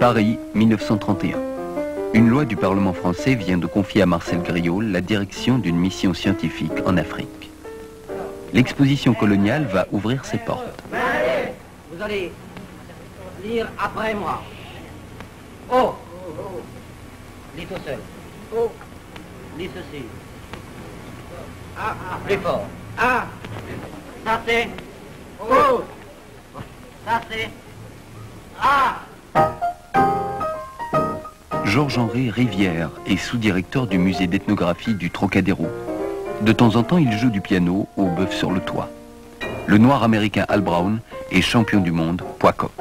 Paris, 1931. Une loi du Parlement français vient de confier à Marcel Griaule la direction d'une mission scientifique en Afrique. L'exposition coloniale va ouvrir ses portes. Allez, vous allez lire après moi. Oh, lis tout seul. Oh, lis ceci. Ah, plus fort. Ah, ça c'est. Oh, ça c'est. Ah. Georges-Henri Rivière est sous-directeur du musée d'ethnographie du Trocadéro. De temps en temps, il joue du piano au bœuf sur le toit. Le noir américain Al Brown est champion du monde poids-coq.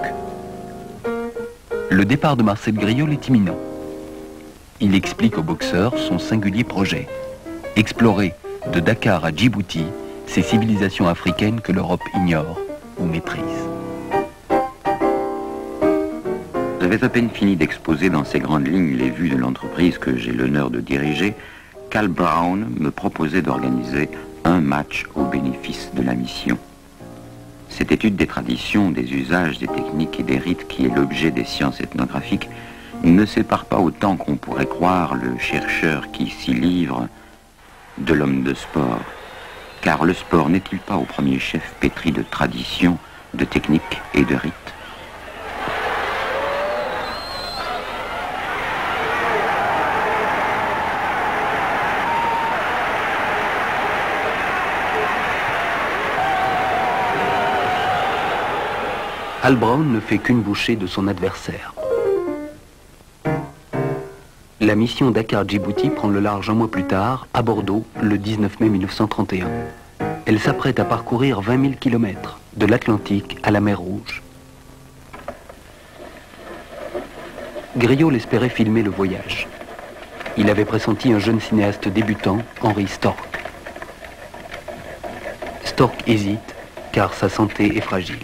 Le départ de Marcel Griaule est imminent. Il explique au boxeur son singulier projet. Explorer de Dakar à Djibouti ces civilisations africaines que l'Europe ignore ou méprise. J'avais à peine fini d'exposer dans ces grandes lignes les vues de l'entreprise que j'ai l'honneur de diriger qu'Al Brown me proposait d'organiser un match au bénéfice de la mission. Cette étude des traditions, des usages, des techniques et des rites qui est l'objet des sciences ethnographiques ne sépare pas autant qu'on pourrait croire le chercheur qui s'y livre de l'homme de sport. Car le sport n'est-il pas au premier chef pétri de traditions, de techniques et de rites? Al Brown ne fait qu'une bouchée de son adversaire. La mission Dakar-Djibouti prend le large un mois plus tard, à Bordeaux, le 19 mai 1931. Elle s'apprête à parcourir 20 000 kilomètres, de l'Atlantique à la mer Rouge. Griaule espérait filmer le voyage. Il avait pressenti un jeune cinéaste débutant, Henri Storck. Storck hésite, car sa santé est fragile.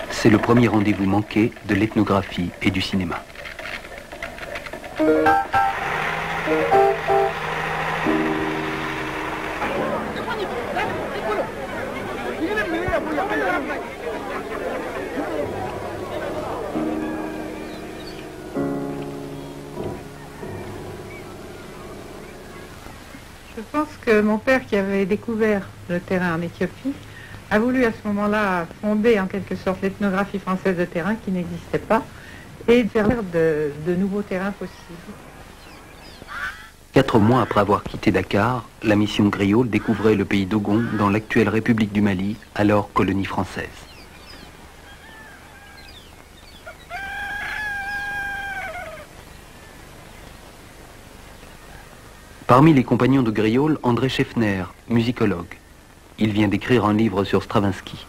C'est le premier rendez-vous manqué de l'ethnographie et du cinéma. Je pense que mon père, qui avait découvert le terrain en Éthiopie, a voulu à ce moment-là fonder en quelque sorte l'ethnographie française de terrain qui n'existait pas et faire de nouveaux terrains possibles. 4 mois après avoir quitté Dakar, la mission Griaule découvrait le pays d'Ogon dans l'actuelle République du Mali, alors colonie française. Parmi les compagnons de Griaule, André Scheffner, musicologue. Il vient d'écrire un livre sur Stravinsky.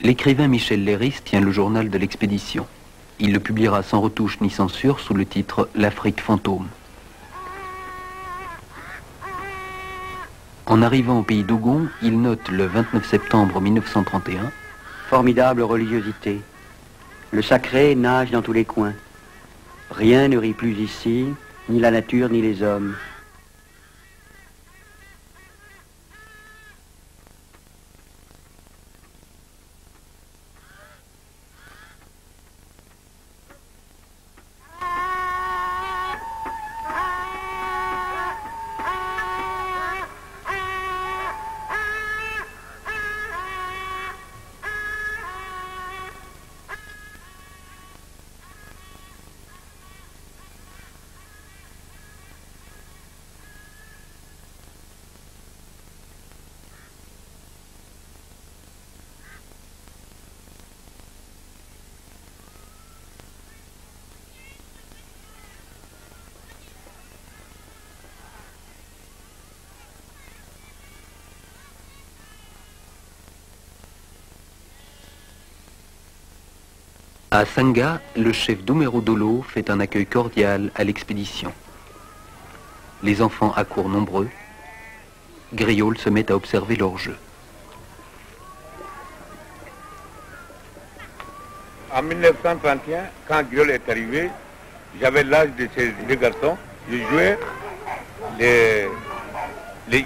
L'écrivain Michel Léris tient le journal de l'expédition. Il le publiera sans retouche ni censure sous le titre « L'Afrique fantôme ». En arrivant au pays d'Ogon, il note le 29 septembre 1931 « Formidable religiosité. Le sacré nage dans tous les coins. Rien ne rit plus ici, ni la nature ni les hommes. À Sanga, le chef Doumerou Dolo fait un accueil cordial à l'expédition. Les enfants accourent nombreux. Griaule se met à observer leur jeu. En 1931, quand Griaule est arrivé, j'avais l'âge de ces deux garçons. Je jouais les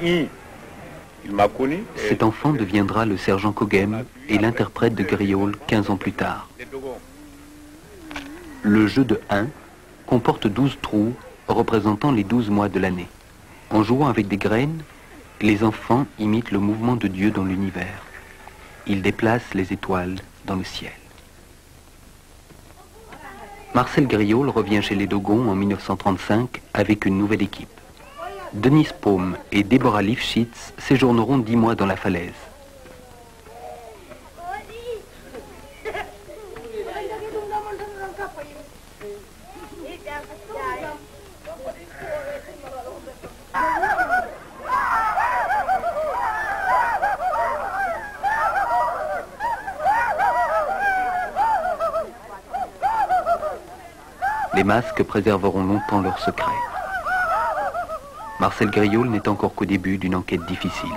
i. Il m'a connu. Cet enfant deviendra le sergent Kogem et l'interprète de Griaule 15 ans plus tard. Le jeu de 1 comporte 12 trous représentant les 12 mois de l'année. En jouant avec des graines, les enfants imitent le mouvement de Dieu dans l'univers. Ils déplacent les étoiles dans le ciel. Marcel Griaule revient chez les Dogons en 1935 avec une nouvelle équipe. Denis Paume et Deborah Lifshitz séjourneront 10 mois dans la falaise. Les masques préserveront longtemps leur secret. Marcel Griaule n'est encore qu'au début d'une enquête difficile.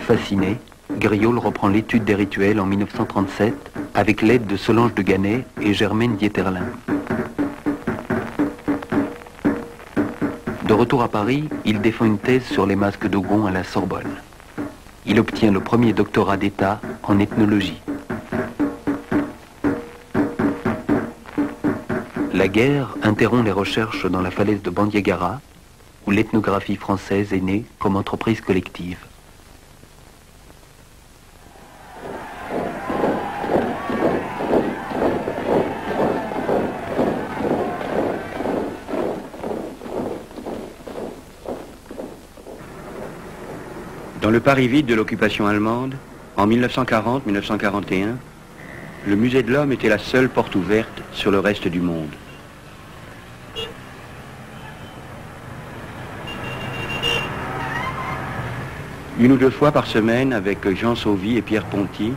Fasciné, Griaule reprend l'étude des rituels en 1937 avec l'aide de Solange de Ganay et Germaine Dieterlin. De retour à Paris, il défend une thèse sur les masques Dogon à la Sorbonne. Il obtient le premier doctorat d'État en ethnologie. La guerre interrompt les recherches dans la falaise de Bandiagara, où l'ethnographie française est née comme entreprise collective. Dans le Paris vide de l'occupation allemande, en 1940-1941, le musée de l'homme était la seule porte ouverte sur le reste du monde. Une ou deux fois par semaine, avec Jean Sauvy et Pierre Ponty,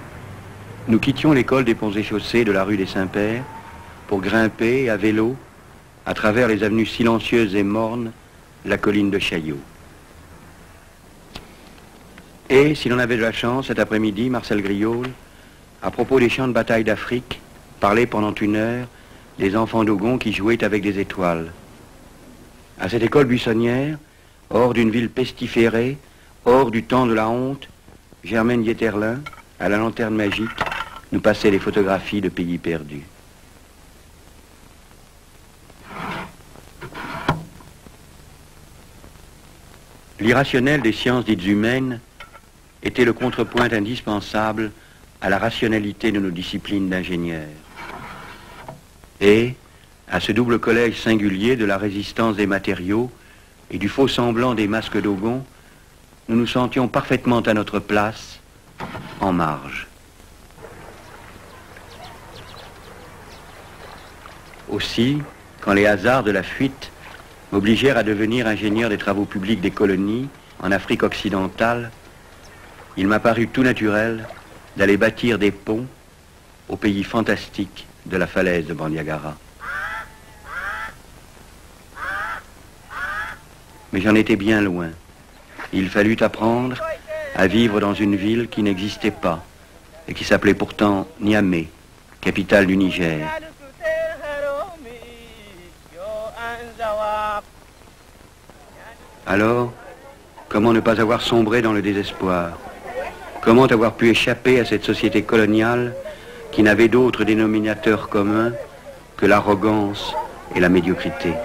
nous quittions l'école des Ponts et Chaussées de la rue des Saints-Pères pour grimper à vélo, à travers les avenues silencieuses et mornes, la colline de Chaillot. Et, si l'on avait de la chance, cet après-midi, Marcel Griaule, à propos des champs de bataille d'Afrique, parlait pendant 1 heure des enfants Dogon qui jouaient avec des étoiles. À cette école buissonnière, hors d'une ville pestiférée, hors du temps de la honte, Germaine Dieterlin, à la lanterne magique, nous passait les photographies de pays perdus. L'irrationnel des sciences dites humaines était le contrepoint indispensable à la rationalité de nos disciplines d'ingénieurs. Et, à ce double collège singulier de la résistance des matériaux et du faux semblant des masques Dogon, nous nous sentions parfaitement à notre place, en marge. Aussi, quand les hasards de la fuite m'obligèrent à devenir ingénieur des travaux publics des colonies en Afrique occidentale, il m'a paru tout naturel d'aller bâtir des ponts au pays fantastique de la falaise de Bandiagara. Mais j'en étais bien loin. Il fallut apprendre à vivre dans une ville qui n'existait pas et qui s'appelait pourtant Niamey, capitale du Niger. Alors, comment ne pas avoir sombré dans le désespoir? Comment avoir pu échapper à cette société coloniale qui n'avait d'autre dénominateur commun que l'arrogance et la médiocrité?